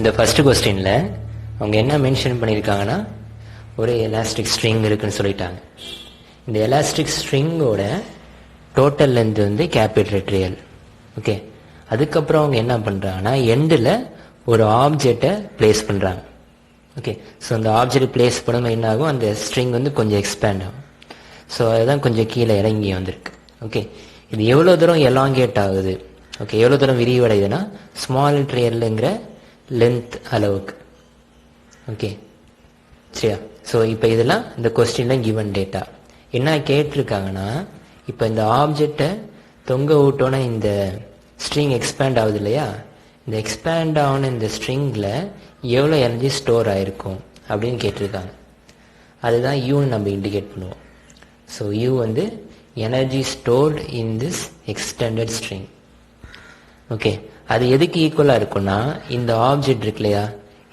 இந்த ஃபர்ஸ்ட் கொஸ்டின்ல அவங்க என்ன மென்ஷன் பண்ணியிருக்காங்கன்னா ஒரு எலாஸ்டிக் ஸ்ட்ரிங் இருக்குன்னு சொல்லிட்டாங்க. இந்த எலாஸ்டிக் ஸ்ட்ரிங்கோட டோட்டல் லென்த் வந்து கேபிட்டல் ரியல். ஓகே, அதுக்கப்புறம் அவங்க என்ன பண்ணுறாங்கன்னா எண்டில் ஒரு ஆப்ஜெக்டை பிளேஸ் பண்ணுறாங்க. ஓகே, ஸோ அந்த ஆப்ஜெக்ட் பிளேஸ் பண்ணும்போது என்ன ஆகும், அந்த ஸ்ட்ரிங் வந்து கொஞ்சம் எக்ஸ்பேண்ட் ஆகும். ஸோ அதுதான் கொஞ்சம் கீழே இறங்கி வந்திருக்கு. ஓகே, இது எவ்வளோ தூரம் எலாங்கேட் ஆகுது, ஓகே எவ்வளோ தூரம் விரிவடையுதுன்னா ஸ்மால் ட்ரியலுங்கிற லென்த் அளவுக்கு. ஓகே சரியா? ஸோ இப்போ இதெல்லாம் இந்த கொஸ்டின்ல கிவன் டேட்டா என்ன கேட்டிருக்காங்கன்னா, இப்போ இந்த ஆப்ஜெக்டை தொங்க விட்டோன்னா இந்த ஸ்ட்ரிங் எக்ஸ்பேண்ட் ஆகுது இல்லையா, இந்த எக்ஸ்பேண்ட் ஆன இந்த ஸ்ட்ரிங்கில் எவ்வளோ எனர்ஜி ஸ்டோர் ஆகிருக்கும் அப்படின்னு கேட்டிருக்காங்க. அதுதான் யூன்னு நம்ம இண்டிகேட் பண்ணுவோம். ஸோ யூ வந்து energy stored in this extended string. Okay, அது எதுக்கு ஈக்குவலாக இருக்குன்னா இந்த ஆப்ஜெக்ட் இருக்கு இல்லையா,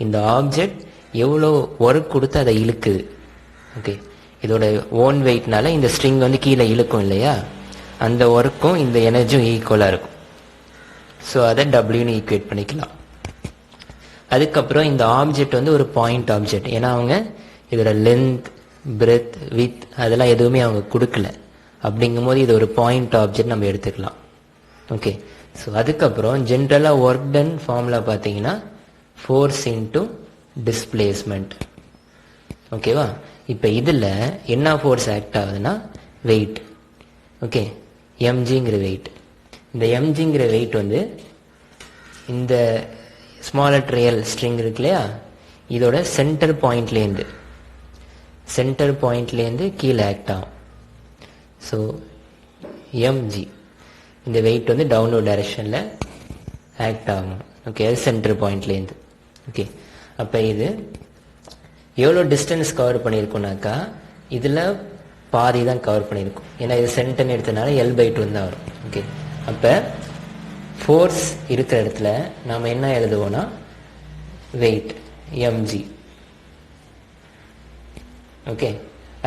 இந்த ஆப்ஜெக்ட் எவ்வளோ ஒர்க் கொடுத்து அதை இழுக்குது. ஓகே, இதோட ஓன் வெயிட்னால இந்த ஸ்ட்ரிங் வந்து கீழே இழுக்கும் இல்லையா, அந்த ஒர்க்கும் இந்த எனர்ஜியும் ஈக்குவலாக இருக்கும். ஸோ அதை டபிள்யூன்னு ஈக்குவேட் பண்ணிக்கலாம். அதுக்கப்புறம் இந்த ஆப்ஜெக்ட் வந்து ஒரு பாயிண்ட் ஆப்ஜெக்ட், ஏன்னா அவங்க இதோட லென்த் பிரெத் வித் அதெல்லாம் எதுவுமே அவங்க கொடுக்கல. அப்படிங்கும் போது இது ஒரு பாயிண்ட் ஆப்ஜெக்ட் நம்ம எடுத்துக்கலாம். ஓகே, ஸோ அதுக்கப்புறம் ஜென்ரலாக ஒர்க் டன் ஃபார்முலா பார்த்தீங்கன்னா ஃபோர்ஸ் இன்டு டிஸ்பிளேஸ்மெண்ட். ஓகேவா? இப்போ இதில் என்ன ஃபோர்ஸ் ஆக்ட் ஆகுதுன்னா வெயிட். ஓகே, எம்ஜிங்கிற வெயிட். இந்த எம்ஜிங்கிற வெயிட் வந்து இந்த ஸ்மாலர் ட்ரையல் ஸ்ட்ரிங் இருக்கு இல்லையா, இதோட சென்டர் பாயிண்ட்லேருந்து கீழே ஆக்ட் ஆகும். ஸோ எம்ஜி இந்த வெயிட் வந்து டவுன்வர்ட் டைரக்ஷனில் ஆக்ட் ஆகும். ஓகே, அது சென்டர் பாயிண்ட்லேருந்து. ஓகே, அப்போ இது எவ்வளோ டிஸ்டன்ஸ் கவர் பண்ணியிருக்கோம்னாக்கா இதில் பாதி தான் கவர் பண்ணியிருக்கும். ஏன்னா இது சென்டர்னு எடுத்தனால L/2 தான் வரும். ஓகே, அப்போ ஃபோர்ஸ் இருக்கிற இடத்துல நாம் என்ன எழுதுவோம்னா வெயிட் எம்ஜி. ஓகே,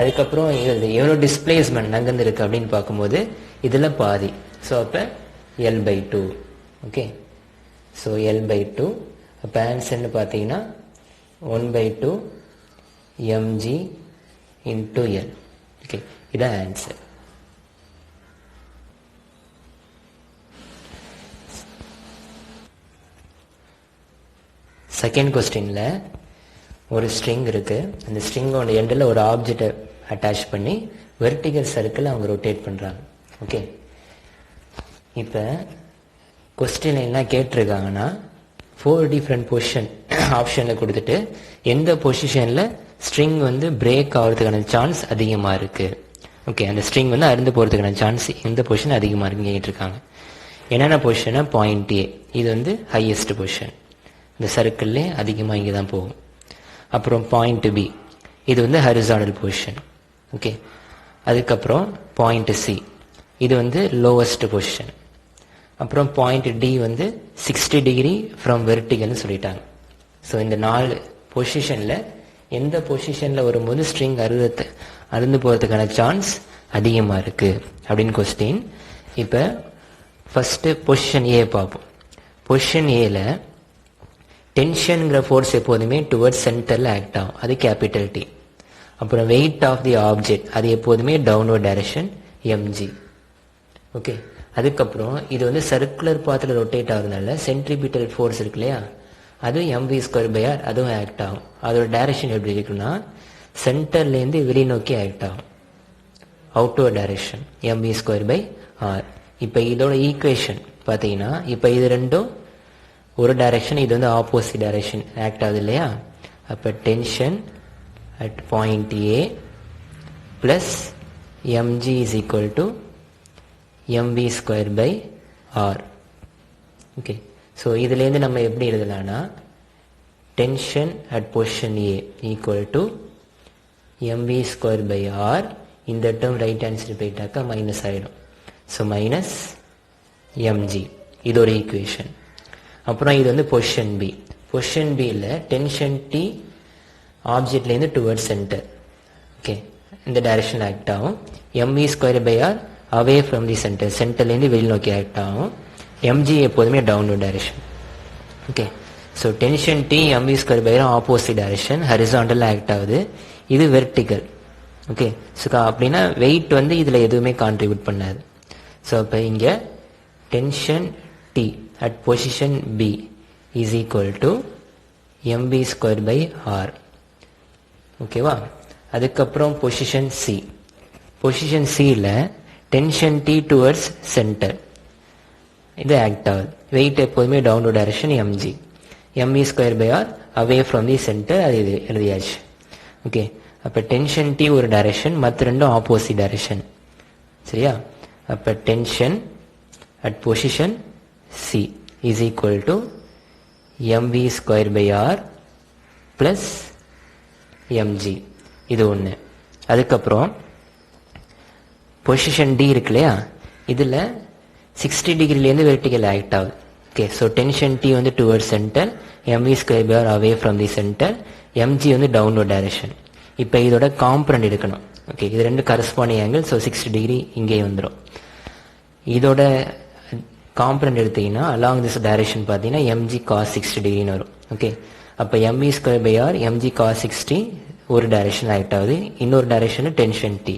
அதுக்கப்புறம் இது எவ்வளோ டிஸ்பிளேஸ்மெண்ட் நகர்ந்து இருக்கு அப்படின்னு பார்க்கும்போது இதில் பாதி. ஸோ அப்போ L/2. Okay, so L/2. அப்போ ஆன்சர்னு பார்த்தீங்கன்னா 1/2 mg into L. ஓகே, இதான் ஆன்சர். செகண்ட் கொஸ்டின்ல ஒரு ஸ்ட்ரிங் இருக்கு. அந்த ஸ்ட்ரிங்கோட எண்டில் ஒரு ஆப்ஜெக்டை அட்டாச் பண்ணி வெர்டிகல் சர்க்கிள் அவங்க ரொட்டேட் பண்றாங்க. ஓகே, இப்போ கொஸ்டின் என்ன கேட்டிருக்காங்கன்னா 4 டிஃப்ரெண்ட் பொசிஷன் ஆப்ஷனில் கொடுத்துட்டு எந்த பொசிஷனில் ஸ்ட்ரிங் வந்து பிரேக் ஆகிறதுக்கான சான்ஸ் அதிகமாக இருக்கு. ஓகே, அந்த ஸ்ட்ரிங் வந்து அருந்து போகிறதுக்கான சான்ஸ் எந்த பொசிஷன் அதிகமாக இருக்குன்னு கேட்டிருக்காங்க. என்னென்ன பொசிஷனா பாயிண்ட் ஏ, இது வந்து ஹையஸ்ட் பொசிஷன், இந்த சர்க்கிள்லே அதிகமாக இங்கே தான் போகும். அப்புறம் பாயிண்ட் பி, இது வந்து ஹரிசாண்டல் பொசிஷன். ஓகே, அதுக்கப்புறம் பாயிண்ட் சி, இது வந்து லோவஸ்ட் பொசிஷன். அப்புறம் பாயிண்ட் டி வந்து 60 டிகிரி ஃப்ரம் வெர்டிகல்னு சொல்லிட்டாங்க. ஸோ இந்த 4 பொசிஷனில் எந்த பொசிஷனில் வரும்போது ஸ்ட்ரிங் அருந்து போகிறதுக்கான சான்ஸ் அதிகமாக இருக்குது அப்படின்னு கொஸ்டின். இப்போ ஃபஸ்ட்டு பொசிஷன் ஏ பார்ப்போம். பொசிஷன் ஏல டென்ஷனுங்கிற ஃபோர்ஸ் எப்போதுமே டுவர்ட்ஸ் சென்டரில் ஆக்ட் ஆகும், அது கேபிட்டல் டி. அப்புறம் வெயிட் ஆஃப் தி ஆப்ஜெக்ட் அது எப்போதுமே டவுன்வர்ட் டைரக்ஷன் எம்ஜி. ஓகே, அதுக்கப்புறம் இது வந்து சர்க்குலர் பாத்தில் ரொட்டேட் ஆகுறதுனால சென்ட்ரிபிட்டல் ஃபோர்ஸ் இருக்கு இல்லையா, அது mv²/r அதுவும் ஆக்ட் ஆகும். அதோட டைரக்ஷன் எப்படி இருக்குன்னா சென்டர்லேருந்து வெளிநோக்கி ஆக்ட் ஆகும், அவுட்வர்ட் டைரக்ஷன் mv²/r. இப்போ இதோட ஈக்குவேஷன் பார்த்தீங்கன்னா இப்போ இது ரெண்டும் ஒரு டைரக்ஷன், இது வந்து ஆப்போசிட் டைரக்ஷன் ஆக்ட் ஆகுது இல்லையா. அப்போ tension at point A plus mg is equal to mv²/r. Okay, so இதுலேருந்து நம்ம எப்படி எழுதலாம்னா tension at position A equal to mv²/r. இந்த டேர்ம் ரைட் ஹேண்ட் சைடு போயிட்டாக்கா மைனஸ் ஆகிடும். ஸோ மைனஸ் mg, இது ஒரு ஈக்குவேஷன். அப்புறம் இது வந்து பொசிஷன் பி. பொசிஷன் பியில் டென்ஷன் டி ஆப்ஜெக்ட்லேருந்து டுவர்ட்ஸ் சென்டர். ஓகே, இந்த டைரக்ஷன் ஆக்ட் ஆகும். mv²/r அவே ஃப்ரம் தி சென்டர்லேருந்து வெளிநோக்கி ஆக்ட் ஆகும். mg எப்போதுமே downward direction. Okay, so tension T mv square by opposite direction horizontal act ஆகுது, இது வெர்டிக்கல். ஓகே, ஸோ அப்படின்னா வெயிட் வந்து இதில் எதுவுமே கான்ட்ரிபியூட் பண்ணாது. ஸோ அப்போ இங்கே tension T at position B is equal to mv square by R. ஓகேவா? அதுக்கப்புறம் பொசிஷன் C. பொசிஷன் Cயில் டென்ஷன் T டுவர்ட்ஸ் சென்டர் இது ஆக்ட் ஆகுது. வெயிட் எப்போதுமே downward direction mg. mv square by R away from the centre, அது இது எழுதியாச்சு. Okay, அப்போ டென்ஷன் T ஒரு டைரக்ஷன், மற்ற ரெண்டும் ஆப்போசிட் டைரக்ஷன். சரியா? அப்போ tension at position C is equal to mv square by R plus mg. இது ஒன்று. அதுக்கப்புறம் பொசிஷன் D இருக்கு இல்லையா, இதில் 60 டிகிரிலேருந்து வெர்டிக்கல் ஆக்ட் ஆகுது. ஓகே, ஸோ டென்ஷன் T வந்து towards centre, mv square by R away from the centre, mg வந்து டவுன்வர்ட் டைரக்ஷன். இப்போ இதோட காம்பரண்ட் எடுக்கணும். ஓகே, இது ரெண்டு கரஸ்பாண்டிங் ஆங்கிள், ஸோ 60 டிகிரி இங்கே வந்துடும். இதோட காம்பரண்ட் எடுத்தீங்கன்னா அலாங் திஸ் டைரக்ஷன் பார்த்தீங்கன்னா mg cos 60 டிகிரின்னு வரும். ஓகே, அப்போ mv square by R mg cos 60 ஒரு டைரக்ஷன் ஆக்ட் ஆகுது, இன்னொரு டைரக்ஷன் டென்ஷன் T.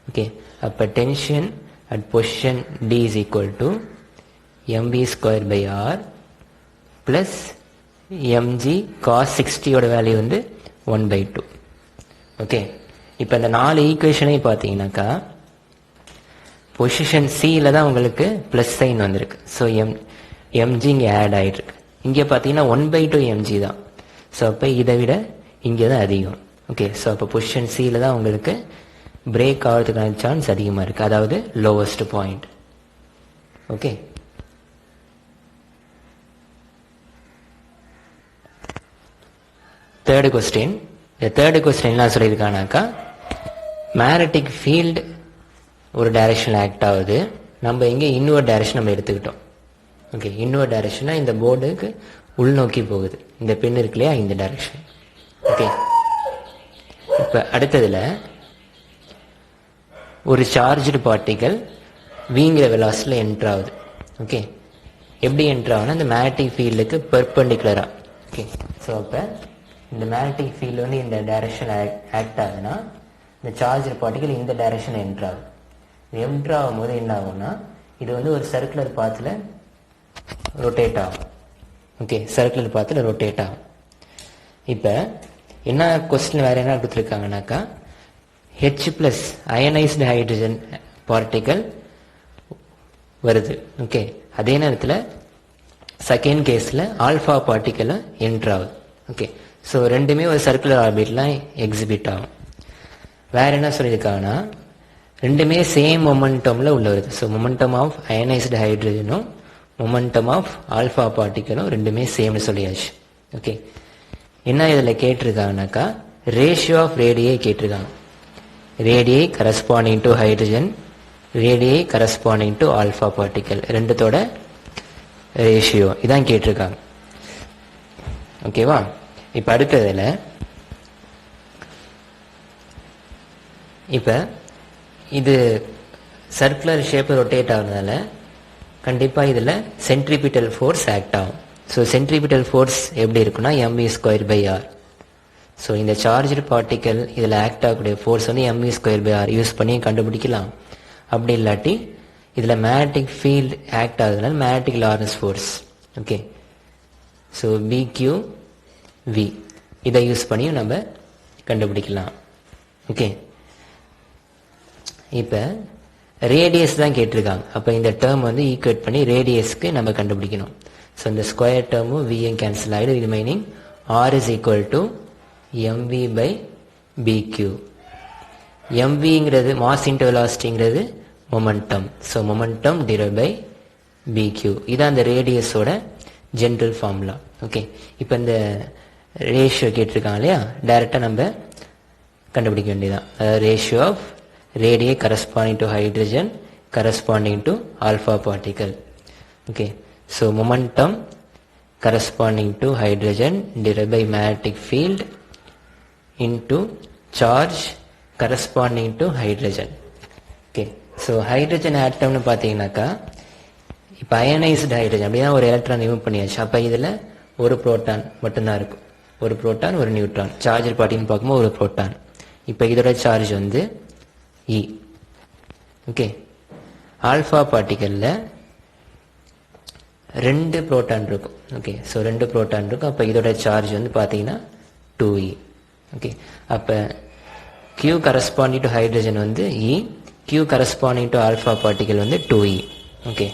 ஓகே, அப்போ tension at position D is equal to mv square by R plus mg cos 60யோட value வந்து 1/2. ஓகே, இப்போ இந்த 4 ஈக்குவேஷனையும் பார்த்தீங்கன்னாக்கா பொசிஷன் Cயில் தான் உங்களுக்கு ப்ளஸ் சைன் வந்திருக்கு. ஸோ mg இங்கே ஆட் ஆகிட்டுருக்கு. இங்கே பார்த்தீங்கன்னா 1/2 mg தான். ஸோ அப்போ இதை விட இங்கே தான் அதிகம். ஓகே, ஸோ அப்போ பொசிஷன் Cயில் தான் உங்களுக்கு பிரேக் ஆகிறதுக்கான சான்ஸ் அதிகமாக இருக்குது, அதாவது lowest point. Okay, third question. இந்த தேர்டு கொஸ்டின் என்ன சொல்லியிருக்கானாக்கா, மேக்னெட்டிக் ஃபீல்டு ஒரு டைரக்ஷன் ஆக்ட் ஆகுது, நம்ம இங்கே இன்னொரு டைரக்ஷன் நம்ம எடுத்துக்கிட்டோம். ஓகே, இன்னொரு டைரக்ஷனாக இந்த போர்டுக்கு உள்நோக்கி போகுது, இந்த பென் இருக்கு இல்லையா, இந்த டைரக்ஷன். ஓகே, இப்போ அடுத்ததில் ஒரு சார்ஜ்டு பார்ட்டிக்கல் வீங்கிற வெலாசிட்டியில் என்ட்ரு ஆகுது. ஓகே, எப்படி என்ட்ரு ஆகுனா இந்த மேக்னெட்டிக் ஃபீல்டுக்கு பெர்பெண்டிகுலராக. ஓகே, ஸோ அப்போ இந்த மேக்னெட்டிக் ஃபீல்டு வந்து இந்த டைரக்ஷன் ஆக்ட் ஆகுதுன்னா இந்த சார்ஜ்டு பார்ட்டிக்கல் இந்த டைரக்ஷன் என்ட்ரு ஆகுது. இது என்ட்ரு ஆகும்போது என்ன ஆகும்னா இது வந்து ஒரு சர்க்குலர் பாத்தில் ரொட்டேட் ஆகும். ஓகே, சர்க்குலர் பாத்தில் ரொட்டேட் ஆகும். இப்போ என்ன கொஸ்டின் வேறு என்ன கொடுத்துருக்காங்கனாக்கா, H plus ionised hydrogen particle வருது. ஓகே, அதே நேரத்தில் செகண்ட் கேஸில் ஆல்ஃபா பார்ட்டிக்கல் என்ட்ரு ஆகுது. ஓகே, ஸோ ரெண்டுமே ஒரு சர்க்குலர் ஆர்பிட்லாம் எக்ஸிபிட் ஆகும். வேறு என்ன சொல்லியிருக்காங்கன்னா ரெண்டுமே சேம் மொமெண்டமில் உள்ள வருது. ஸோ மொமெண்டம் ஆஃப் அயனைஸ்டு ஹைட்ரஜனும் மொமெண்டம் ஆஃப் ஆல்ஃபா பார்ட்டிக்கலும் ரெண்டுமே சேம்னு சொல்லியாச்சு. ஓகே, என்ன இதில் கேட்டிருக்காங்கனாக்கா ரேஷியோ ஆஃப் ரேடியை கேட்டிருக்காங்க. Radii corresponding to hydrogen, radii corresponding to alpha பார்ட்டிக்கல், ரெண்டுத்தோட ரேஷியோ இதான் கேட்டிருக்காங்க. ஓகேவா? இப்போ அடுத்ததில் இப்போ இது சர்க்குலர் ஷேப் ரொட்டேட் ஆகுறதுனால கண்டிப்பாக இதில் சென்ட்ரிபிட்டல் ஃபோர்ஸ் ஆக்ட் ஆகும். ஸோ சென்ட்ரிபிட்டல் ஃபோர்ஸ் எப்படி இருக்குன்னா mv square by R. So இந்த சார்ஜ்டு பார்ட்டிக்கல் இதில் ஆக்ட் ஆகக்கூடிய ஃபோர்ஸ் வந்து mv square by R use பண்ணி கண்டுபிடிக்கலாம். அப்படி இல்லாட்டி இதில் மேக்னெட்டிக் ஃபீல்டு ஆக்ட் ஆகுதுனால magnetic Lorentz force. Okay, so BQV இதை யூஸ் பண்ணியும் நம்ம கண்டுபிடிக்கலாம். ஓகே, இப்போ ரேடியஸ் தான் கேட்டிருக்காங்க. அப்போ இந்த டேர்ம் வந்து ஈக்குவேட் பண்ணி ரேடியஸ்க்கு நம்ம கண்டுபிடிக்கணும். ஸோ இந்த ஸ்கொயர் டேர்மும் வியும் கேன்சல் ஆகிடும். Remaining R is equal to mv by BQ. mvங்கிறது மாஸ் இன்டு வெலாசிட்டிங்கிறது momentum. So momentum divide by BQ. இதான் அந்த ரேடியஸோட ஜென்ரல் ஃபார்முலா. ஓகே, இப்போ இந்த ரேஷியோ கேட்டிருக்காங்க இல்லையா, டைரெக்டாக நம்ம கண்டுபிடிக்க வேண்டியதான். அதாவது ratio of radii corresponding to hydrogen corresponding to alpha particle. Okay, so momentum corresponding to hydrogen divided by magnetic field into charge corresponding to hydrogen. Okay, so hydrogen atom னு பாத்தீங்கன்னாக்கா இப்போ அயனைஸ்டு ஹைட்ரஜன் அப்படின்னா ஒரு electron remove பண்ணியாச்சு. அப்போ இதில் ஒரு proton மட்டும்தான் இருக்கும். ஒரு புரோட்டான் ஒரு நியூட்ரான். சார்ஜர் பார்ட்டின்னு பார்க்கும்போது ஒரு புரோட்டான். இப்போ இதோட சார்ஜ் வந்து E. ஓகே, ஆல்ஃபா பார்ட்டிக்கலில் 2 புரோட்டான் இருக்கும். ஓகே, ஸோ 2 புரோட்டான் இருக்கும். அப்போ இதோட சார்ஜ் வந்து பார்த்தீங்கன்னா 2E. ஓகே, அப்போ Q கரஸ்பாண்டிங் டு ஹைட்ரஜன் வந்து E, Q corresponding to alpha particle வந்து 2E. ஓகே,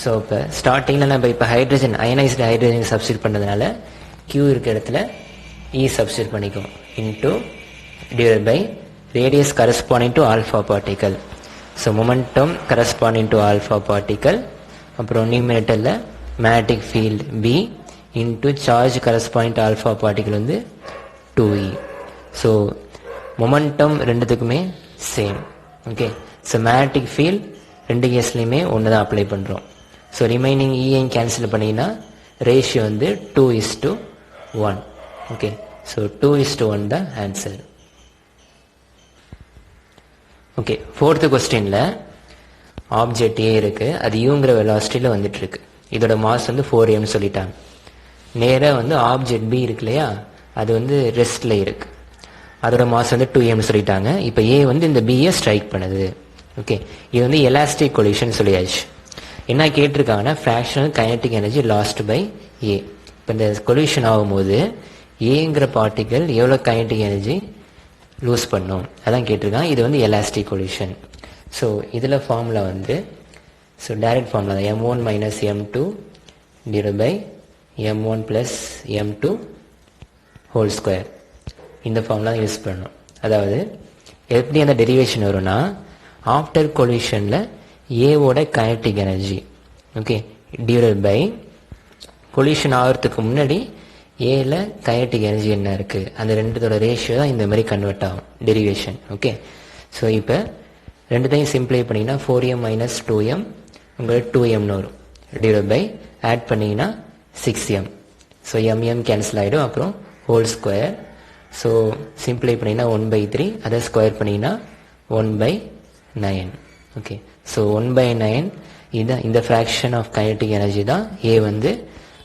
ஸோ இப்போ ஸ்டார்டிங்கில் நம்ம இப்போ ஹைட்ரஜன் அயனைஸ்டு ஹைட்ரஜன் சப்ஸ்டியூட் பண்ணுறதுனால Q இருக்க இடத்துல E சப்ஸ்டியூட் பண்ணிக்கும் into divide by radius corresponding to alpha particle. So momentum corresponding to alpha particle, அப்புறம் நியூமரேட்டரில் magnetic field B into charge corresponding to alpha particle வந்து 2E. ஸோ மொமெண்டம் ரெண்டுத்துக்குமே same. Okay, so magnetic field ரெண்டு கேஸ்லையுமே ஒன்று தான் apply பண்ணுறோம். So remaining EI cancel பண்ணிங்கன்னா ratio வந்து 2:1. ஓகே, ஸோ 2:1 தான் ஆன்சர். ஓகே, 4th கொஸ்டினில் ஆப்ஜெக்ட் ஏ இருக்குது, அது யூங்கிற வெலாசிட்டியில் வந்துட்டு இருக்கு. இதோட மாஸ் வந்து 4m சொல்லிட்டாங்க. நேராக வந்து ஆப்ஜெக்ட் பி இருக்கு இல்லையா, அது வந்து ரெஸ்டில் இருக்கு, அதோட மாஸ் வந்து 2m சொல்லிட்டாங்க. இப்போ ஏ வந்து இந்த பியை ஸ்ட்ரைக் பண்ணுது. ஓகே, இது வந்து எலாஸ்டிக் கொலிஷன் சொல்லியாச்சு. என்ன கேட்டிருக்காங்கன்னா fractional kinetic energy lost by A. இப்போ இந்த கொலிஷன் ஆகும்போது ஏங்கிற பார்ட்டிக்கல் எவ்வளோ கைனடிக் எனர்ஜி லூஸ் பண்ணும் அதான் கேட்டிருக்காங்க. இது வந்து எலாஸ்டிக் கொலிஷன். ஸோ இதில் ஃபார்முலா வந்து ஸோ டைரக்ட் ஃபார்முலா தான் m1 minus m2 divide by m1 plus m2 whole square. இந்த ஃபார்முலா யூஸ் பண்ணணும். அதாவது எப்படி அந்த டெரிவேஷன் வரும்னா ஆஃப்டர் கொலிஷனில் ஏவோட kinetic energy okay divide by collision ஆகிறதுக்கு முன்னாடி ஏல கைனடிக் எனர்ஜி என்ன இருக்குது அந்த ரெண்டுத்தோட ரேஷியோ தான் இந்த மாதிரி கன்வெர்ட் ஆகும் டெரிவேஷன். ஓகே, ஸோ இப்போ ரெண்டுத்தையும் சிம்பிளை பண்ணிங்கன்னா 4m மைனஸ் 2m உங்களுக்கு 2mனு வரும். டிவைட் பை ஆட் பண்ணிங்கன்னா 6m. ஸோ mm கேன்சல் ஆகிடும். அப்புறம் ஹோல் ஸ்கொயர். ஸோ சிம்பிளை பண்ணிங்கன்னா 1/3, அதை ஸ்கொயர் பண்ணிங்கன்னா 1/9. ஓகே, ஸோ 1/9 இதுதான் இந்த ஃப்ராக்ஷன் ஆஃப் கைனடிக் எனர்ஜி தான் ஏ வந்து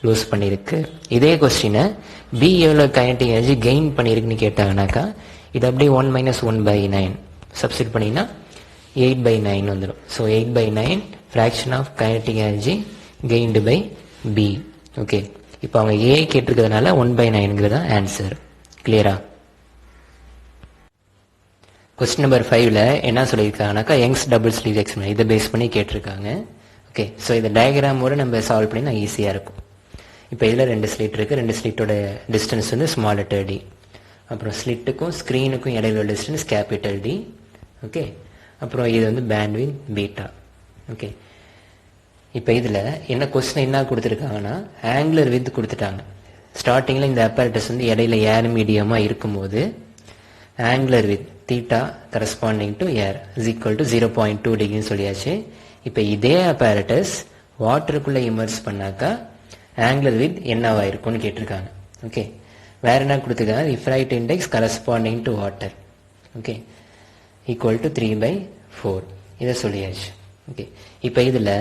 லூஸ் பண்ணியிருக்கு. இதே கொஸ்டினை பி எவ்வளோ கைனடிக் எனர்ஜி கெயின் பண்ணியிருக்குன்னு கேட்டாங்கனாக்கா இது அப்படியே 1 மைனஸ் 1/9 சப்ஸ்டிட் பண்ணிங்கன்னா 8/9 வந்துடும். So 8/9 fraction of kinetic energy gained by B. Okay, இப்போ அவங்க ஏ கேட்டிருக்கிறதுனால 1/9ங்கிறது தான் ஆன்சர். கிளியரா? கொஸ்டின் நம்பர் 5ல் என்ன சொல்லியிருக்காங்கனாக்கா யங்ஸ் டபுள் ஸ்லிட் எக்ஸ்பெரிமெண்ட் இதை பேஸ் பண்ணி கேட்டிருக்காங்க. ஓகே, ஸோ இந்த டயக்ராமோட நம்ம சால்வ் பண்ணி நான் ஈஸியாக இருக்கும். இப்போ இதில் 2 ஸ்லிட் இருக்குது. 2 ஸ்லிட்டோட டிஸ்டன்ஸ் வந்து ஸ்மால் லெட்டர் டி. அப்புறம் ஸ்லிட்டுக்கும் ஸ்க்ரீனுக்கும் இடையில உள்ள டிஸ்டன்ஸ் கேபிட்டல் டி. ஓகே, அப்புறம் இது வந்து பேண்ட்வித் பீட்டா. ஓகே, இப்போ இதில் என்ன கொஸ்டின் என்ன கொடுத்துருக்காங்கன்னா ஆங்குலர் வித் கொடுத்துட்டாங்க. ஸ்டார்டிங்கில் இந்த அப்பேரட்டஸ் வந்து இடையில ஏர் மீடியமாக இருக்கும்போது angular with theta corresponding to air is equal to 0.2 டிகிரின்னு சொல்லியாச்சு. இப்போ இதே அப்பேரட்டஸ் வாட்டருக்குள்ளே இமர்ஸ் பண்ணாக்கா ஆங்குலர் வித் என்னவா இருக்கும்னு கேட்டிருக்காங்க. ஓகே, வேற என்ன கொடுத்துருக்காங்க refractive index corresponding to water okay equal to 3/4 இதை சொல்லியாச்சு. ஓகே, இப்போ இதில்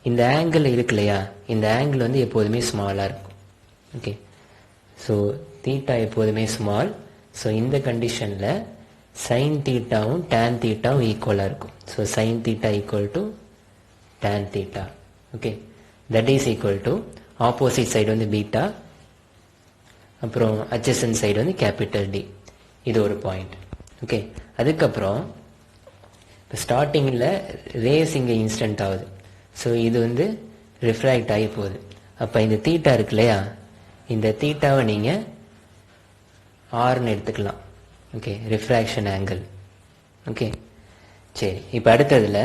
இந்த ஆங்கிள் இருக்கு இல்லையா, இந்த ஆங்கிள் வந்து எப்போதுமே ஸ்மாலாக இருக்கும். ஓகே, ஸோ தீட்டா எப்போதுமே ஸ்மால். ஸோ இந்த கண்டிஷனில் சைன் தீட்டாவும் டேன் தீட்டாவும் ஈக்குவலாக இருக்கும். So sine theta equal to tan theta. Okay, that is equal to opposite side வந்து பீட்டா, அப்புறம் அட்ஜசன்ட் சைடு வந்து கேபிட்டல் டி. இது ஒரு பாயிண்ட். ஓகே, அதுக்கப்புறம் இப்போ ஸ்டார்டிங்கில் ரேஸ் இங்கே இன்ஸ்டன்ட் ஆகுது. ஸோ இது வந்து ரிஃப்ராக்ட் ஆகி போகுது. அப்போ இந்த தீட்டா இருக்கு இல்லையா, இந்த தீட்டாவை நீங்கள் ஆர்னு எடுத்துக்கலாம். Okay, refraction angle. ஓகே, சரி. இப்போ அடுத்ததில்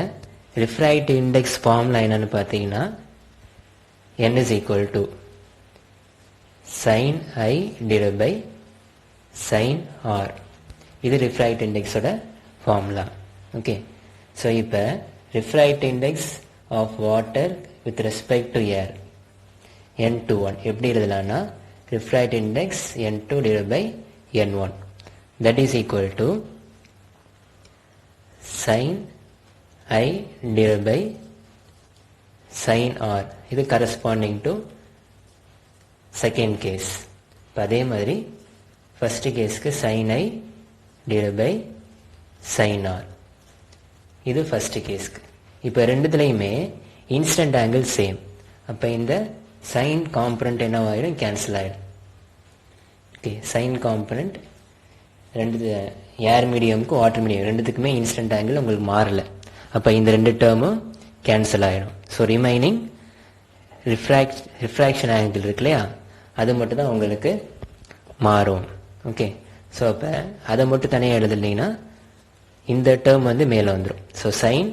ரிஃப்ராக்டிவ் இண்டெக்ஸ் ஃபார்முலா என்னன்னு பார்த்தீங்கன்னா n is equal to sin I divided by sin R. இது ரிஃப்ராக்டிவ் இண்டெக்ஸோட ஃபார்முலா. ஓகே, ஸோ இப்போ refractive index of water with respect to air n21 எப்படி எழுதலாம்னா refractive index n2 divided by n1 that is equal to sin I divided by sin R. இது corresponding to second case. இப்போ அதே மாதிரி first கேஸ்க்கு sin I divide by sin R. இது first கேஸ்க்கு. இப்போ ரெண்டுத்துலையுமே இன்ஸ்டன்ட் ஆங்கிள் சேம். அப்போ இந்த சைன் காம்பனண்ட் என்னவாயிடும், கேன்சல் ஆகிடும். ஓகே, சைன் காம்பனண்ட் ரெண்டு ஏர் மீடியமுக்கும் வாட்டர் மீடியம் ரெண்டுத்துக்குமே இன்ஸ்டன்ட் ஆங்கிள் உங்களுக்கு மாறலை. அப்போ இந்த ரெண்டு டேர்மும் கேன்சல் ஆகிடும். ஸோ ரிமைனிங் ரிஃப்ராக்ஷன் ஆங்கிள் இருக்கு இல்லையா, அது மட்டும் தான் உங்களுக்கு மாறும். ஓகே, ஸோ அப்போ அதை மட்டும் தனியாக எழுதுனீங்கன்னா இந்த டேர்ம் வந்து மேலே வந்துடும். So sine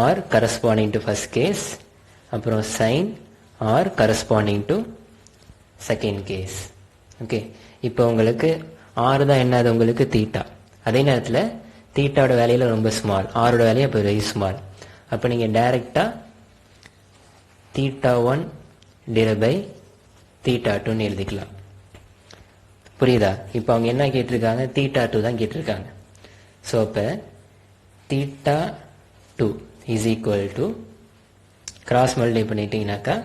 R corresponding to first case, அப்புறம் sine R corresponding to second case. Okay, இப்போ உங்களுக்கு ஆர் தான் என்னது உங்களுக்கு தீட்டா. அதே நேரத்தில் தீட்டாவோட வேலையில் ரொம்ப ஸ்மால், ஆரோட வேலையை அப்போ வெரி ஸ்மால். அப்போ நீங்கள் டைரெக்டாக θ1 டிவைட் பை θ2ன்னு எழுதிக்கலாம். புரியுதா? இப்போ அவங்க என்ன கேட்டிருக்காங்க, θ2 தான் கேட்டிருக்காங்க. ஸோ அப்போ θ2 is equal to cross multiply பண்ணிட்டீங்கன்னாக்கா,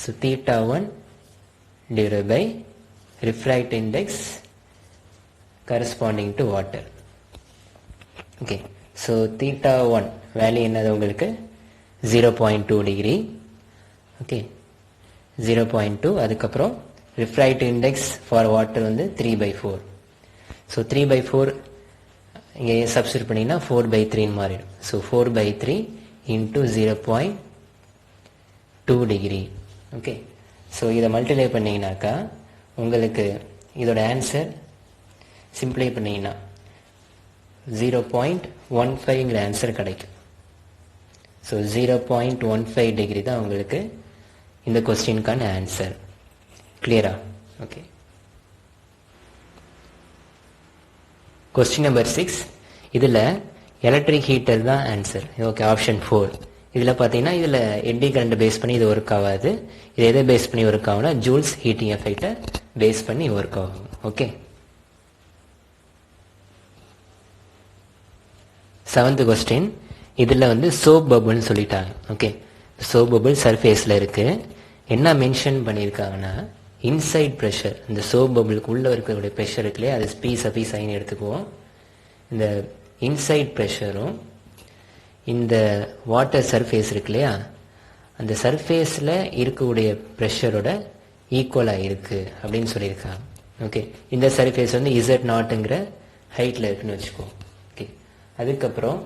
so θ1 divide by refractive index corresponding to water. Okay, so θ1 value என்னது உங்களுக்கு 0.2 டிகிரி. ஓகே, 0.2. அதுக்கப்புறம் refractive index for water வந்து 3/4. ஸோ 3/4 இங்கே சப்ஸ்டிட் பண்ணிங்கன்னா 4/3 மாறிடும். So 4/3 into 0.2 degree. Okay, so இதை மல்டிப்ளை பண்ணிங்கனாக்கா உங்களுக்கு இதோட ஆன்சர் சிம்பிளை பண்ணிங்கன்னா 0.15ங்கிற ஆன்சர் கிடைக்கும். ஸோ 0.15 டிகிரி தான் உங்களுக்கு இந்த கொஸ்டினுக்கான ஆன்சர். கிளியரா? Okay, question number 6. இதில் எலக்ட்ரிக் ஹீட்டர் தான் ஆன்சர். Okay, option 4. இதில் பார்த்தீங்கன்னா இதில் எட்டி கரண்ட் பேஸ் பண்ணி இது ஒர்க் ஆகாது. இது எதை பேஸ் பண்ணி ஒர்க் ஆகும்னா ஜூல்ஸ் ஹீட்டிங் எஃபெக்டை பேஸ் பண்ணி ஒர்க் ஆகும். Okay, 7th question. இதில் வந்து சோப் பபுள்னு சொல்லிட்டாங்க. ஓகே, சோப் பபுள் சர்ஃபேஸில் இருக்கு. என்ன மென்ஷன் பண்ணியிருக்காங்கன்னா இன்சைட் ப்ரெஷர், இந்த சோப் பபுளுக்கு உள்ளே இருக்கக்கூடிய ப்ரெஷர் இருக்கு இல்லையா, அது பி சஃபி சைன் எடுத்துக்குவோம். இந்த இன்சைட் ப்ரெஷரும் இந்த வாட்டர் சர்ஃபேஸ் இருக்கு இல்லையா, அந்த சர்ஃபேஸில் இருக்கக்கூடிய ப்ரெஷரோட ஈக்குவலாக இருக்குது அப்படின்னு சொல்லியிருக்காங்க. ஓகே, இந்த சர்ஃபேஸ் வந்து Z0ங்கிற ஹைட்டில் இருக்குன்னு வச்சுக்கோம். ஓகே, அதுக்கப்புறம்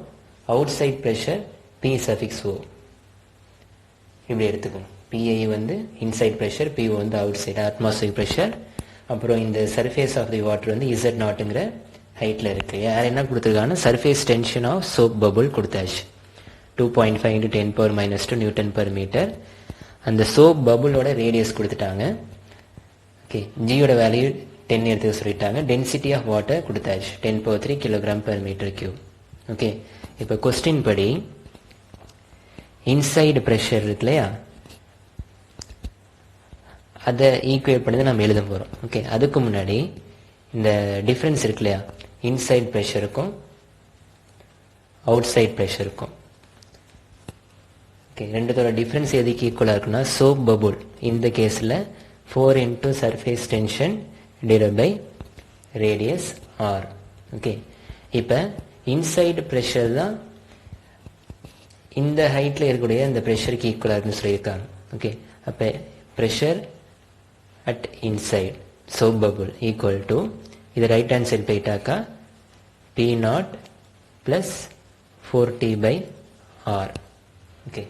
outside pressure P suffix O இப்படி எடுத்துக்கணும். PI வந்து இன்சைட் ப்ரெஷர், PO வந்து அவுட் சைடு அட்மாஸ்பியர் ப்ரெஷர். அப்புறம் இந்த சர்ஃபேஸ் ஆஃப் தி வாட்டர் வந்து Z0ங்கிற ஹைட்டில் இருக்குது. யார் என்ன கொடுத்துருக்காங்கன்னா surface tension of soap bubble கொடுத்தாச்சு 2.5 × 10⁻² நியூட்டன் பெர் மீட்டர். அந்த சோப் பபுளோட ரேடியஸ் கொடுத்துட்டாங்க. ஓகே, ஜியோட வேல்யூ 10 எடுத்துக்க சொல்லிட்டாங்க. டென்சிட்டி ஆஃப் வாட்டர் கொடுத்தாச்சு 10⁻³ kg/m³. ஓகே, இப்போ கொஸ்டின் படி இன்சைடு ப்ரெஷர் இருக்கு இல்லையா, அதை ஈக்குவேட் பண்ணி நம்ம எழுத போகிறோம். ஓகே, அதுக்கு முன்னாடி இந்த டிஃப்ரென்ஸ் இருக்கு இல்லையா, இன்சைட் ப்ரெஷருக்கும் அவுட் சைட் ப்ரெஷருக்கும். ஓகே, ரெண்டுத்தோட டிஃப்ரென்ஸ் எதுக்கு ஈக்குவலாக இருக்குன்னா சோப் பபுள் இந்த கேஸில் 4 × surface tension divide by radius R. ஓகே, இப்போ இன்சைடு ப்ரெஷர் தான் இந்த ஹைட்டில் இருக்கக்கூடிய இந்த ப்ரெஷருக்கு ஈக்குவலாக இருக்குன்னு சொல்லியிருக்காங்க. ஓகே, அப்போ pressure at inside soap bubble equal to, இது ரைட் ஹேண்ட் சைடு போயிட்டாக்கா P0 + 4T/R. ஓகே,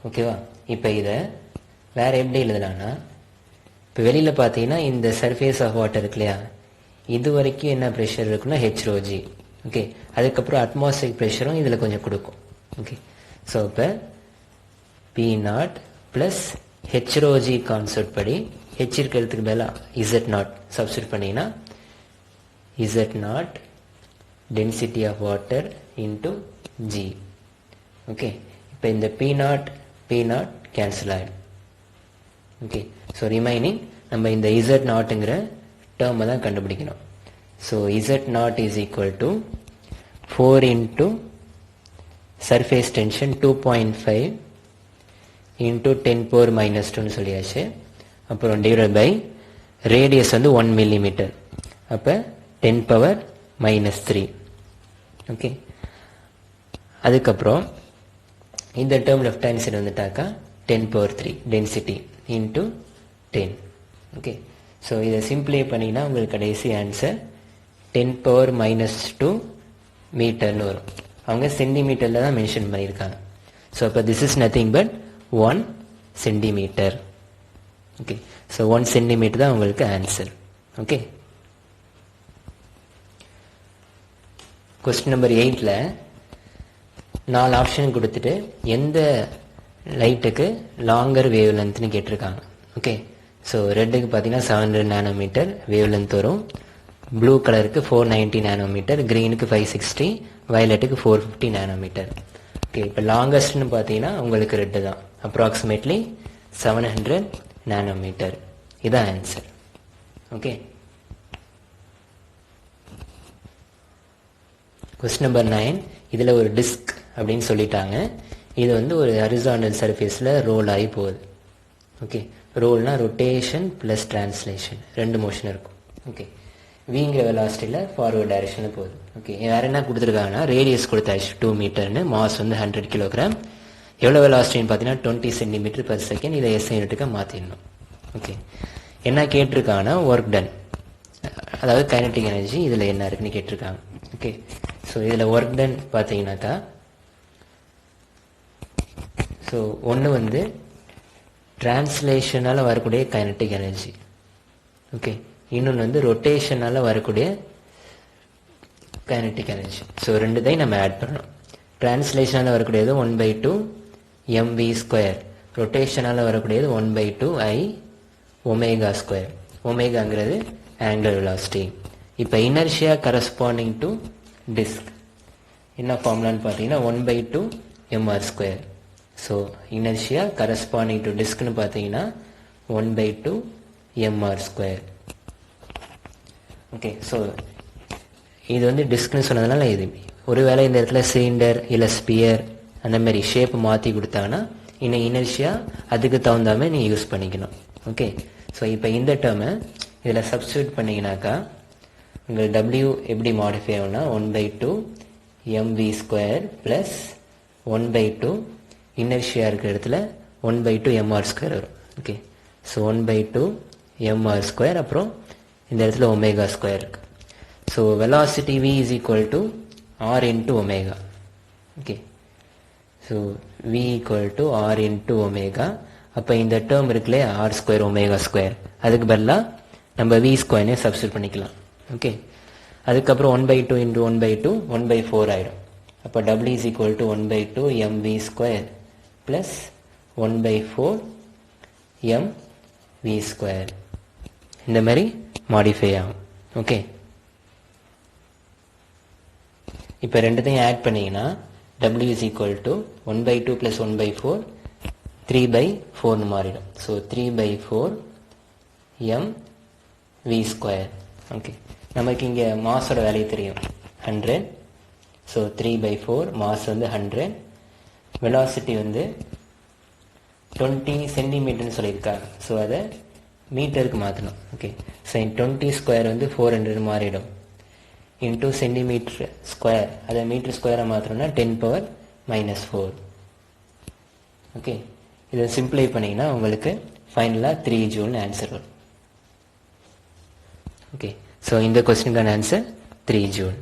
ஓகேவா? இப்போ இதை வேற எப்படி எழுதலாம்னா, இப்போ வெளியில் பார்த்தீங்கன்னா இந்த சர்ஃபேஸ் ஆஃப் வாட்டர் இருக்கு இல்லையா, இது வரைக்கும் என்ன ப்ரெஷர் இருக்குன்னா HρG. ஓகே, அதுக்கப்புறம் அட்மாஸ்பியரிக் ப்ரெஷரும் இதில் கொஞ்சம் கொடுக்கும். ஓகே, ஸோ இப்போ P0 + HρG கான்செப்ட் படி H இருக்கிறதுக்கு பதிலாக Z0 சப்ஸ்டிட் பண்ணிங்கன்னா Z0 density of water into G. Okay, இப்போ இந்த P0 கேன்சல் ஆகிடும். ஓகே, ஸோ ரிமைனிங் நம்ம இந்த Z0ங்கிற டேர்மை தான் கண்டுபிடிக்கணும். So Z0 is equal to 4 × surface tension 2.5 into 10 power minus 2ன்னு சொல்லியாச்சு. அப்புறம் டிவைட் பை ரேடியஸ் வந்து 1 millimeter. அப்போ 10 power minus 3. ஓகே, அதுக்கப்புறம் இந்த டேர்ம் லெஃப்ட் ஹேண்ட் சைடு வந்துட்டாக்கா 10 power 3 density into 10. Okay, so இதை சிம்பிளை பண்ணிங்கன்னா உங்களுக்கு கடைசி ஆன்சர் 10 power minus 2 மீட்டர்னு வரும். அவங்க சென்டிமீட்டரில் தான் மென்ஷன் பண்ணியிருக்காங்க. ஸோ அப்போ this is nothing but 1 centimeter. Okay, so 1 centimeter தான் உங்களுக்கு ஆன்சர். ஓகே, கொஸ்டின் நம்பர் 8ல் 4 ஆப்ஷன் கொடுத்துட்டு எந்த லைட்டுக்கு லாங்கர் வேவ் லென்த்னு கேட்டிருக்காங்க. ஓகே, ஸோ ரெட்டுக்கு பார்த்தீங்கன்னா 700 நானோமீட்டர் வேவ் லென்த் வரும், ப்ளூ கலருக்கு 490 நானோமீட்டர், க்ரீனுக்கு 560, வயலட்டுக்கு 450 நானோமீட்டர். ஓகே, இப்போ லாங்கஸ்ட்னு பார்த்தீங்கன்னா உங்களுக்கு ரெட்டு தான், அப்ராக்சிமேட்லி 700 நானோமீட்டர். இதான் ஆன்சர். ஓகே, கொஸ்டின் நம்பர் 9, இதில் ஒரு டிஸ்க் அப்படின்னு சொல்லிட்டாங்க. இது வந்து ஒரு ஹரிசாண்டல் சர்ஃபேஸில் ரோல் ஆகி போகுது. ஓகே, ரோல்னா ரொட்டேஷன் ப்ளஸ் டிரான்ஸ்லேஷன், ரெண்டு மோஷன் இருக்கும். ஓகே, விங்கிற வெலாசிட்டியில் ஃபார்வர்ட் டைரக்ஷனில் போகுது. ஓகே, வேறு என்ன கொடுத்துருக்காங்கன்னா ரேடியஸ் கொடுத்தாச்சு 2 மீட்டர்னு, மாஸ் வந்து 100 கிலோகிராம், எவ்வளோ வெலாசிட்டின்னு பார்த்தீங்கன்னா 20 சென்டிமீட்டர் பர் செகண்ட். இதை எஸ்ஐ யூனிட்டுக்கு மாற்றிடணும். ஓகே, என்ன கேட்டிருக்காங்கன்னா ஒர்க் டன், அதாவது கைனடிக் எனர்ஜி இதில் என்ன இருக்குன்னு கேட்டிருக்காங்க. ஓகே, ஸோ இதில் ஒர்க் டன் பார்த்தீங்கன்னாக்கா, ஸோ ஒன்று வந்து டிரான்ஸ்லேஷனால் வரக்கூடிய கைனடிக் எனர்ஜி. ஓகே, இன்னொன்று வந்து ரொட்டேஷனால் வரக்கூடிய கைனடிக் எனர்ஜி. ஸோ ரெண்டுத்தையும் நம்ம ஆட் பண்ணணும். டிரான்ஸ்லேஷனால் வரக்கூடியது 1/2 mv², ரொட்டேஷனால் வரக்கூடியது 1/2 I ω². ஒமேகாங்கிறது ஆங்குலர் வெலாசிட்டி. இப்போ இனர்ஷியா கரஸ்பாண்டிங் டு டிஸ்க் என்ன ஃபார்முலான்னு பார்த்தீங்கன்னா 1/2 mr². So inertia corresponding to டிஸ்க்னு பார்த்தீங்கன்னா 1/2 mr². ஓகே, ஸோ இது வந்து டிஸ்க்னு சொன்னதுனால இது ஒருவேளை இந்த இடத்துல சிலிண்டர் இல்லை ஸ்பியர் அந்த மாதிரி ஷேப் மாற்றி கொடுத்தாங்கன்னா இன்னும் இனர்ஷியா அதுக்கு தகுந்தாமல் நீங்கள் யூஸ் பண்ணிக்கணும். ஓகே, ஸோ இப்போ இந்த டேர்மை இதில் சப்ஸ்டியூட் பண்ணிங்கனாக்கா உங்கள் W எப்படி மாடிஃபை ஆகும்னா 1/2 mv² ப்ளஸ் 1/2 இனர்ஷியா இருக்கிற இடத்துல 1/2 mr² வரும். ஓகே, ஸோ 1/2 mr², அப்புறம் இந்த இடத்துல ω² இருக்கு. So velocity v is equal to r into omega. Okay, so v equal to r into omega. அப்போ இந்த டேர்ம் இருக்குல்லே r² ω², அதுக்கு பதிலாக நம்ம v² சப்ஸ்டியூட் பண்ணிக்கலாம். ஓகே, அதுக்கப்புறம் 1/2 into 1/2 1/4 ஆகிடும். அப்போ W is equal to 1/2 mv² plus 1/4 mv². இந்த மாதிரி மாடிஃபை ஆகும். ஓகே, இப்போ ரெண்டுத்தையும் ஆட் பண்ணிங்கன்னா W is equal to 1/2 plus 1/4 3/4 மாறிடும். So 3/4 mv². ஓகே, நமக்கு இங்கே மாஸோட வேல்யூ தெரியும் 100. ஸோ 3/4 மாஸ் வந்து 100, வெலாசிட்டி வந்து 20 சென்டிமீட்டர்னு சொல்லியிருக்காங்க. ஸோ அதை மீட்டருக்கு மாற்றணும். ஓகே, ஸோ 20² வந்து 400 மாறிடும், இன்டூ சென்டிமீட்டர் ஸ்கொயர், அதை மீட்டர் ஸ்கொயராக மாற்றணும்னா 10 power -4. ஓகே, இதை சிம்பிளை பண்ணிங்கன்னா உங்களுக்கு ஃபைனலாக 3 ஜூல்னு ஆன்சர் வரும். ஓகே, ஸோ இந்த கொஸ்டினுக்கான ஆன்சர் 3 ஜூல்.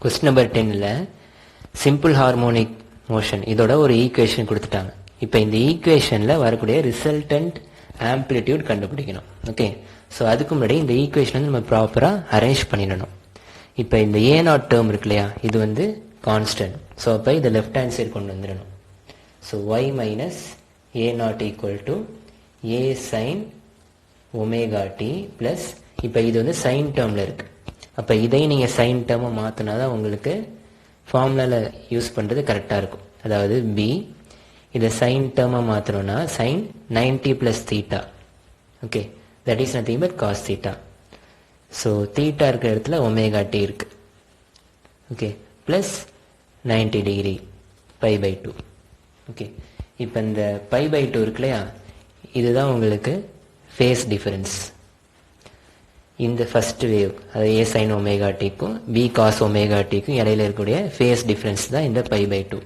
கொஸ்டின் நம்பர் 10ல் சிம்பிள் ஹார்மோனிக் மோஷன் இதோட ஒரு ஈக்குவேஷன் கொடுத்துட்டாங்க. இப்போ இந்த ஈக்குவேஷனில் வரக்கூடிய ரிசல்டன்ட் ஆம்ப்ளிடியூட் கண்டுபிடிக்கணும். ஓகே, ஸோ அதுக்கு முன்னாடி இந்த ஈக்குவேஷன் வந்து நம்ம ப்ராப்பராக அரேஞ்ச் பண்ணிடணும். இப்போ இந்த A0 டேர்ம் இருக்கு இல்லையா, இது வந்து கான்ஸ்டன்ட். ஸோ அப்போ இதை லெஃப்ட் ஹேண்ட் சைடு கொண்டு வந்துடணும். So y minus A0 equal to A sin ωt plus, இப்போ இது வந்து சைன் டேர்மில் இருக்குது. அப்போ இதையும் நீங்கள் சைன் டேர்மை மாற்றினா தான் உங்களுக்கு ஃபார்முலாவில் யூஸ் பண்ணுறது கரெக்டாக இருக்கும். அதாவது B இதை சைன் டேர்மாக மாற்றணும்னா sine 90 + θ. Okay, that is nothing but cos θ. So θ இருக்கிற இடத்துல ωt இருக்குது. Okay, plus 90 degree. π/2. ஓகே, இப்போ இந்த π/2 இருக்கு இல்லையா, இதுதான் உங்களுக்கு ஃபேஸ் டிஃபரன்ஸ். இந்த ஃபர்ஸ்ட் வேவ், அது a sin ωtக்கும் b cos ωtக்கும் இடையில இருக்கக்கூடிய ஃபேஸ் டிஃபரன்ஸ் தான் இந்த π/2.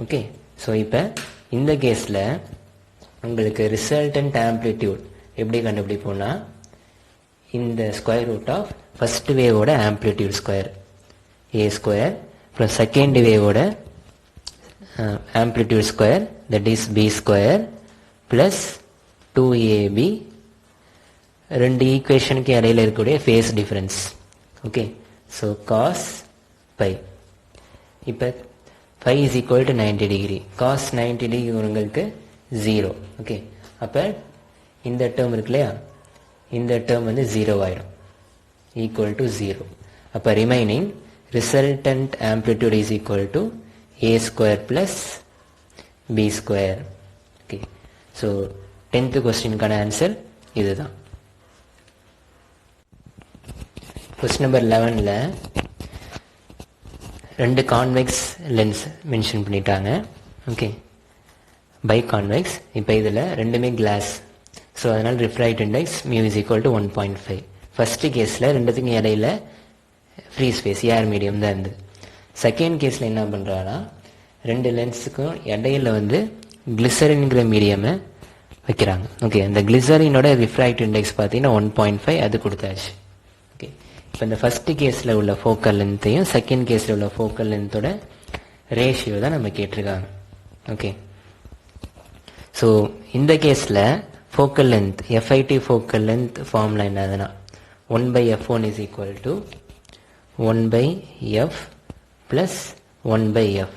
ஓகே, ஸோ இப்போ இந்த கேஸில் உங்களுக்கு ரிசல்டன்ட் ஆம்ப்ளிடியூட் எப்படி கண்டுபிடிப்போம்னா, இந்த ஸ்கொயர் ரூட் ஆஃப் ஃபர்ஸ்ட் வேவோட ஆம்ப்ளிடியூட் ஸ்கொயர் a ஸ்கொயர் அப்புறம் செகண்ட் வேவோட amplitude square that is b square plus 2ab, ரெண்டு ஈக்குவேஷனுக்கு இடையில இருக்கக்கூடிய phase difference. Okay, so cos phi. இப்போ phi is equal to 90 degree. cos 90 degree உங்களுக்கு 0. ஓகே, அப்போ இந்த டேர்ம் இருக்கு இல்லையா, இந்த டேர்ம் வந்து 0 ஆயிடும், ஈக்குவல் டு 0. அப்போ remaining resultant amplitude is equal to a square plus b square. Okay, so 10th கொஸ்டினுக்கான ஆன்சர் இதுதான். கொஸ்டின் நம்பர் 11ல் ரெண்டு கான்வெக்ஸ் லென்ஸ் மென்ஷன் பண்ணிட்டாங்க. Okay, biconvex. இப்போ இதில் ரெண்டுமே கிளாஸ், ஸோ அதனால் refract index mu is equal to 1.5. First கேஸில் ரெண்டுத்துக்கும் இடையில ஃப்ரீ ஸ்பேஸ் ஏர் மீடியம் தான் இருந்தது. செகண்ட் கேஸில் என்ன பண்ணுறாங்கன்னா, ரெண்டு லென்ஸுக்கும் இடையில வந்து கிளிசரின்கிற மீடியமை வைக்கிறாங்க. ஓகே, அந்த கிளிசரினோட ரிஃப்ராக்ட் இண்டெக்ஸ் பார்த்தீங்கன்னா 1.5, அது கொடுத்தாச்சு. ஓகே, இப்போ இந்த ஃபர்ஸ்ட் கேஸில் உள்ள ஃபோக்கல் லென்த்தையும் செகண்ட் கேஸில் உள்ள ஃபோக்கல் லென்த்தோட ரேஷியோ தான் நம்ம கேட்டிருக்காங்க. ஓகே, ஸோ இந்த கேஸில் focal length FIT focal length formula என்னதுன்னா 1/f1 is equal to 1/f plus 1/f.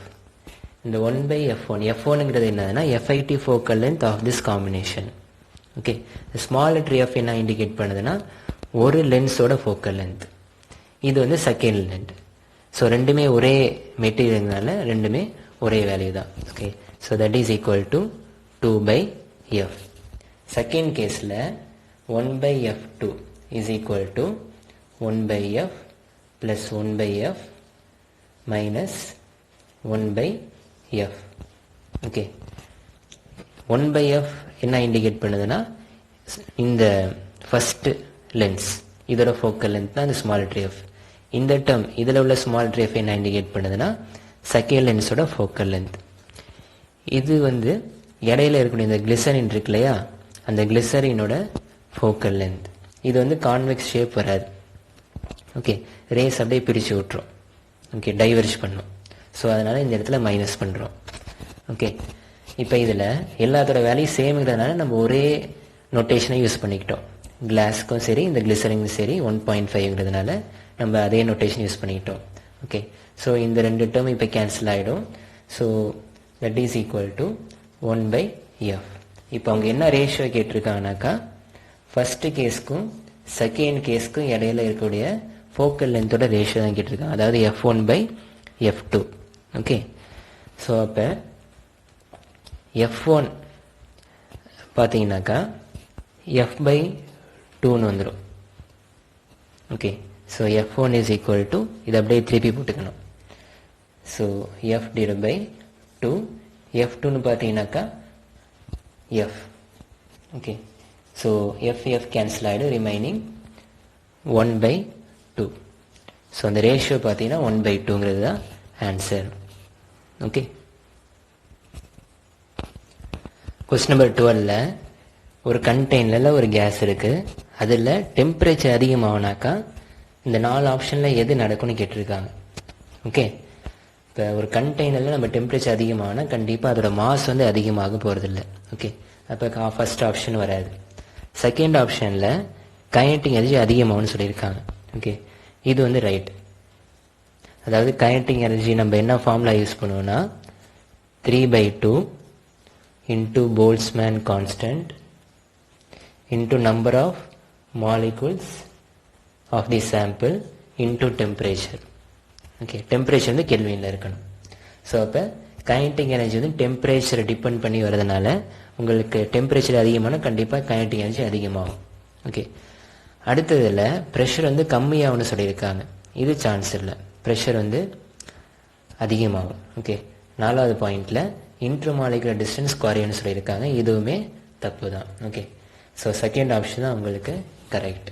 இந்த 1/f1, f1ங்கிறது என்னதுன்னா FIT focal length of this combination. Okay, small letter f என்ன இண்டிகேட் பண்ணுதுன்னா ஒரு லென்ஸோட ஃபோக்கல் லென்த், இது வந்து செகண்ட் லென்த். ஸோ ரெண்டுமே ஒரே மெட்டீரியல்னால ரெண்டுமே ஒரே வேல்யூ தான். Okay, so that is equal to 2/f. Second கேஸில் 1/f2 is equal to 1/f plus 1/f minus 1/f. Okay, 1/f என்ன இண்டிகேட் பண்ணுதுன்னா இந்த ஃபர்ஸ்ட் லென்ஸ், இதோட ஃபோக்கல் லென்த் தான் இந்த ஸ்மால் லெட்டர் f. இந்த டேர்ம் இதில் உள்ள ஸ்மால் லெட்டர் f என்ன இண்டிகேட் பண்ணுதுன்னா செகண்ட் லென்ஸோட ஃபோக்கல் லென்த். இது வந்து இடையில இருக்கக்கூடிய இந்த கிளிசரின் இருக்கு இல்லையா, அந்த கிளிசரினோட ஃபோக்கல் லென்த். இது வந்து கான்வெக்ஸ் ஷேப் வராது. ஓகே, ரேஸ் அப்படியே பிரித்து விட்டுரும். ஓகே, டைவர்ஜ் பண்ணும். ஸோ அதனால் இந்த இடத்துல மைனஸ் பண்ணுறோம். ஓகே, இப்போ இதில் எல்லாத்தோட வேல்யூ சேம்ங்கிறதுனால நம்ம ஒரே நோட்டேஷனை யூஸ் பண்ணிக்கிட்டோம். கிளாஸ்க்கும் சரி இந்த கிளிசரிங்கும் சரி 1.5ங்கிறதுனால நம்ம அதே நோட்டேஷன் யூஸ் பண்ணிக்கிட்டோம். ஓகே, ஸோ இந்த ரெண்டு டேர்ம் இப்போ கேன்சல் ஆகிடும். So that is equal to 1/f. இப்போ அவங்க என்ன ரேஷியோ கேட்டிருக்காங்கனாக்கா, ஃபர்ஸ்ட் கேஸ்க்கும் செகண்ட் கேஸ்க்கும் இடையில இருக்கக்கூடிய ஃபோக்கல் லென்த்தோட ரேஷியோ தான் கேட்டிருக்காங்க, அதாவது f1/f2. ஓகே, ஸோ அப்போ f1 பார்த்தீங்கன்னாக்கா f/2ன்னு வந்துடும். Okay, so f1 is equal to, இதை அப்படியே திருப்பி போட்டுக்கணும். ஸோ f/2, f2ன்னு பார்த்தீங்கன்னாக்கா f. Okay, so f cancel ஆகிடும், ரிமைனிங் 1/2. ஸோ அந்த ரேஷியோ பார்த்தீங்கன்னா 1/2ங்கிறது தான் ஆன்சர். ஓகே, கொஸ்டின் நம்பர் 12ல் ஒரு கண்டெய்னரில் ஒரு கேஸ் இருக்குது, அதில் டெம்பரேச்சர் அதிகமாகனாக்கா இந்த 4 ஆப்ஷனில் எது நடக்கும்னு கேட்டிருக்காங்க. ஓகே, இப்போ ஒரு கண்டெய்னரில் நம்ம டெம்பரேச்சர் அதிகமாகனா கண்டிப்பாக அதோட மாஸ் வந்து அதிகமாக போகிறதில்ல. ஓகே, அப்போ ஃபர்ஸ்ட் ஆப்ஷன் வராது. செகண்ட் ஆப்ஷனில் கைனடிக் எனர்ஜி அதிகமாகும்னு சொல்லியிருக்காங்க. ஓகே, இது வந்து ரைட். அதாவது கைனடிக் எனர்ஜி நம்ம என்ன ஃபார்முலா யூஸ் பண்ணுவோம்னா 3/2 into Boltzmann constant into number of molecules of the sample into temperature. Okay, temperature வந்து கெல்வின்ல இருக்கணும். ஸோ அப்போ கைனடிக் எனர்ஜி வந்து டெம்பரேச்சரை டிபெண்ட் பண்ணி வரதுனால உங்களுக்கு டெம்பரேச்சர் அதிகமான கண்டிப்பாக கைனடிக் எனர்ஜி அதிகமாகும். ஓகே, அடுத்ததில் ப்ரெஷர் வந்து கம்மியாகும்னு சொல்லியிருக்காங்க. இது சான்ஸ் இல்லை. ப்ரெஷர் வந்து அதிகமாகும். ஓகே, 4வது பாயிண்டில் இன்ட்ரமாலிகுலர் டிஸ்டன்ஸ் குறையும்னு சொல்லியிருக்காங்க. இதுவுமே தப்பு தான். ஓகே, ஸோ செகண்ட் ஆப்ஷன் தான் உங்களுக்கு கரெக்ட்.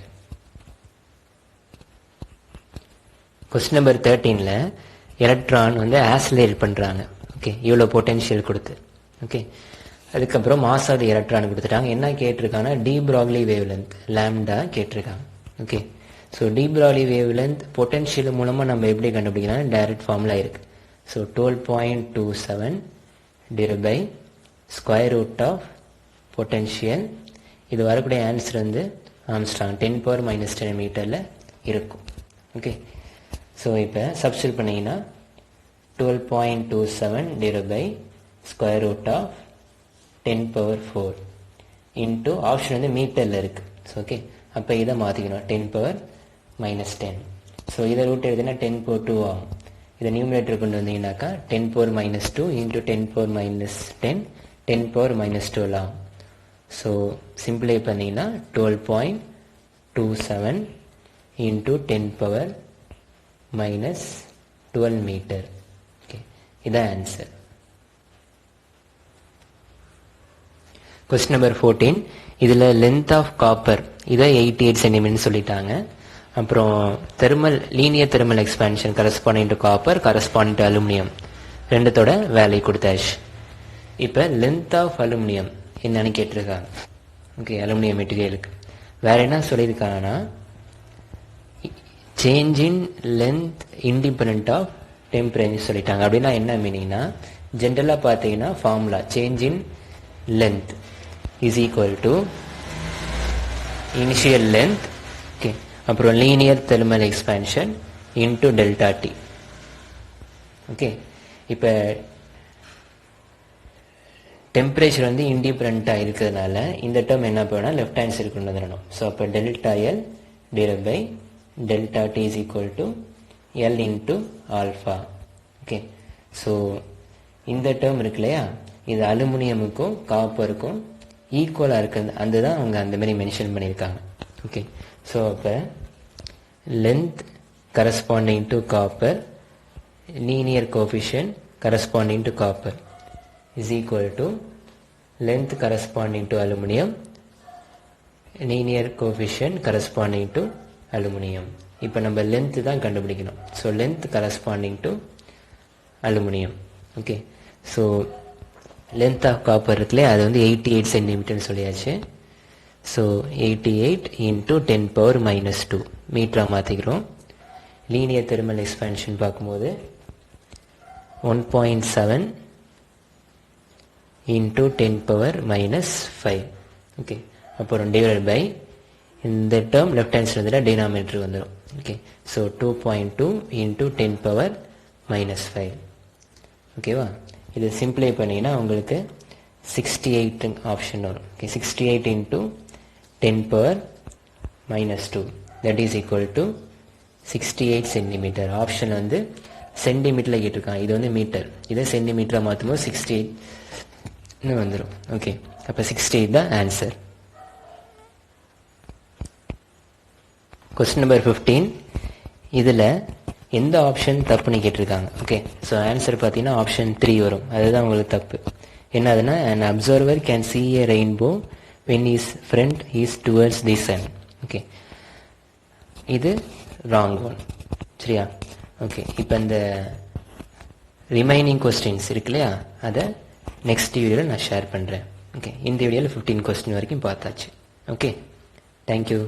கொஸ்டின் நம்பர் 13ல் எலக்ட்ரான் வந்து ஆசிலேட் பண்ணுறாங்க. ஓகே, இவ்வளோ பொட்டென்ஷியல் கொடுத்து. ஓகே, அதுக்கப்புறம் மாஸ் ஆஃப் தி எலக்ட்ரான் கொடுத்துட்டாங்க. என்ன கேட்டிருக்காங்கன்னா de Broglie wavelength lambda கேட்டிருக்காங்க. Okay, so de Broglie wavelength potential மூலமாக நம்ம எப்படி கண்டுபிடிக்கலாம்? டைரக்ட் ஃபார்முலா இருக்குது. So 12.27 divide by square root of potential. இது வரக்கூடிய ஆன்சர் வந்து ஆம்ஸ்ட்ராங் 10⁻⁻10 மீட்டரில் இருக்கும். ஓகே, ஸோ இப்போ சப்ஸ்டிட் பண்ணிங்கன்னா 12.27 divide by square root of 10⁻4 into option வந்து மீட்டரில் இருக்குது. ஸோ ஓகே, அப்போ இதை மாற்றிக்கணும் 10⁻−10. ஸோ இதை ரூட் எடுத்தீங்கன்னா 10⁻2 ஆகும். இதை நியூமரேட்டர் கொண்டு வந்தீங்கன்னாக்கா 10⁻−2 இன்ட்டு 10⁻−10 10⁻−12 ஆகும். ஸோ சிம்பிளை பண்ணிங்கன்னா 12.27 இன்ட்டு 10⁻−12 மீட்டர். ஓகே, இதான் ஆன்சர். கொஸ்டின் நம்பர் 14, இதில் லென்த் ஆஃப் காப்பர் இதை 88 சென்டிமீட்டர்னு சொல்லிட்டாங்க. அப்புறம் linear thermal expansion corresponding to copper corresponding to aluminium ரெண்டுத்தோட வேல்யூ கொடுத்தாச்சு. இப்போ லென்த் ஆஃப் அலுமினியம் என்னன்னு கேட்டிருக்காங்க. ஓகே, அலுமினியம் மெட்டீரியலுக்கு வேற என்ன சொல்லியிருக்காங்கன்னா change in length independent of temperature சொல்லிட்டாங்க. அப்படின்னா என்ன மீனிங்னா ஜென்ரலாக பார்த்தீங்கன்னா formula change in length is equal to initial length, okay, அப்புறம் linear thermal expansion into delta T. okay, இப்போ டெம்பரேச்சர் வந்து இண்டிபெண்ட்டாக இருக்கிறதுனால இந்த டேர்ம் என்ன போனால் லெஃப்ட் ஹேண்ட் சைடு கொண்டு வந்துடணும். ஸோ அப்போ delta L divide by delta T is equal to L into alpha. Okay, so இந்த டேர்ம் இருக்கு இல்லையா, இது அலுமினியமுக்கும் காப்பருக்கும் ஈக்குவலாக இருக்குது. அந்த தான் அவங்க அந்த மாதிரி மென்ஷன் பண்ணியிருக்காங்க. ஓகே, ஸோ அப்போ length corresponding to copper linear coefficient corresponding to copper is equal to length corresponding to aluminum linear coefficient corresponding to aluminum. இப்போ நம்ம length தான் கண்டுபிடிக்கணும். So length corresponding to aluminum. Okay, so length of copper இருக்குல்ல அது வந்து 88 சென்டிமீட்டர்னு சொல்லியாச்சு. So 88 into 10⁻−2 மீட்டராக மாற்றிக்கிறோம். Linear thermal expansion பார்க்கும்போது 1.7 into 10⁻−5. ஓகே, அப்புறம் டிவைட் பை இந்த டேர்ம் லெஃப்ட் ஹேண்ட் சைடு வந்துட்டு டினாமினேட்டர் வந்துடும். Okay, so 2.2 into 10⁻−5. ஓகேவா, இது சிம்பிளை பண்ணிங்கன்னா உங்களுக்கு 68 ஆப்ஷன் வரும். Okay, 68 into 10⁻−2 that is equal to 68 centimetre. Option வந்து சென்டிமீட்டரில் கேட்டிருக்காங்க, இது வந்து மீட்டர், இதை சென்டிமீட்டராக மாற்றும்போது 68 வந்துடும். ஓகே, அப்போ 68 தான் ஆன்சர். கொஸ்டின் நம்பர் 15, இதில் எந்த ஆப்ஷன் தப்புன்னு கேட்டிருக்காங்க. ஓகே, ஸோ ஆன்சர் பார்த்தீங்கன்னா ஆப்ஷன் 3 வரும். அதுதான் உங்களுக்கு தப்பு. என்னதுன்னா an observer can see a rainbow when his friend is towards the sun. Okay, இது ராங் ஒன். சரியா? ஓகே, இப்போ இந்த ரிமைனிங் கொஸ்டின்ஸ் இருக்கு இல்லையா, அதை நெக்ஸ்ட் வீடியோவில் நான் ஷேர் பண்ணுறேன். ஓகே, இந்த வீடியோவில் 15 கொஸ்டின் வரைக்கும் பார்த்தாச்சு. Okay, thank you.